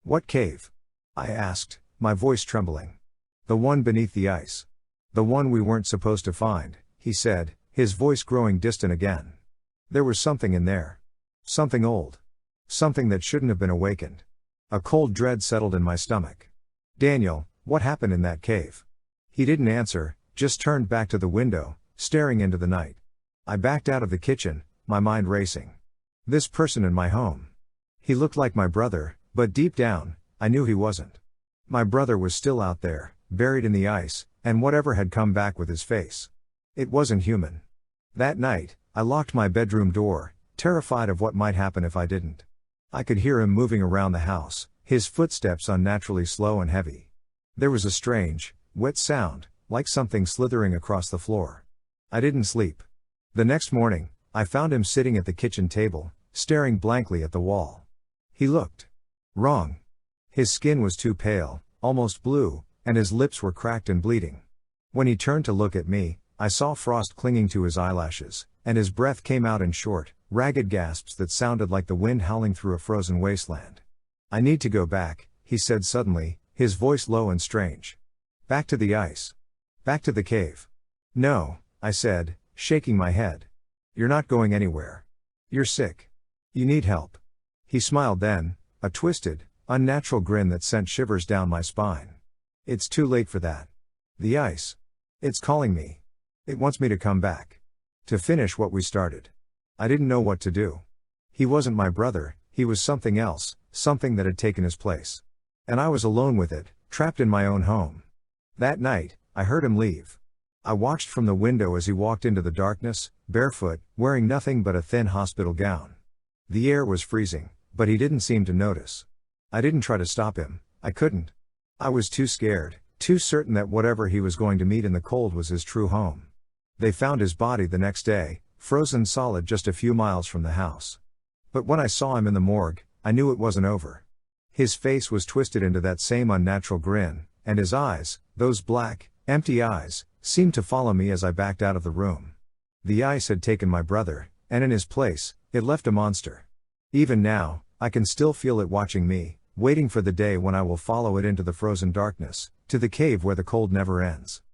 What cave? I asked, my voice trembling. The one beneath the ice. The one we weren't supposed to find, he said, his voice growing distant again. There was something in there. Something old. Something that shouldn't have been awakened. A cold dread settled in my stomach. Daniel, what happened in that cave? He didn't answer, just turned back to the window, staring into the night. I backed out of the kitchen, my mind racing. This person in my home. He looked like my brother, but deep down, I knew he wasn't. My brother was still out there, buried in the ice, and whatever had come back with his face. It wasn't human. That night, I locked my bedroom door, terrified of what might happen if I didn't. I could hear him moving around the house, his footsteps unnaturally slow and heavy. There was a strange, wet sound, like something slithering across the floor. I didn't sleep. The next morning, I found him sitting at the kitchen table, staring blankly at the wall. He looked wrong. His skin was too pale, almost blue, and his lips were cracked and bleeding. When he turned to look at me, I saw frost clinging to his eyelashes, and his breath came out in short, ragged gasps that sounded like the wind howling through a frozen wasteland. I need to go back, he said suddenly, his voice low and strange. Back to the ice. Back to the cave. No, I said, shaking my head. You're not going anywhere. You're sick. You need help. He smiled then, a twisted, unnatural grin that sent shivers down my spine. It's too late for that. The ice. It's calling me. It wants me to come back. To finish what we started. I didn't know what to do. He wasn't my brother, he was something else, something that had taken his place. And I was alone with it, trapped in my own home. That night, I heard him leave. I watched from the window as he walked into the darkness, barefoot, wearing nothing but a thin hospital gown. The air was freezing, but he didn't seem to notice. I didn't try to stop him, I couldn't. I was too scared, too certain that whatever he was going to meet in the cold was his true home. They found his body the next day, frozen solid just a few miles from the house. But when I saw him in the morgue, I knew it wasn't over. His face was twisted into that same unnatural grin, and his eyes, those black, empty eyes, seemed to follow me as I backed out of the room. The ice had taken my brother, and in his place, it left a monster. Even now, I can still feel it watching me, waiting for the day when I will follow it into the frozen darkness, to the cave where the cold never ends.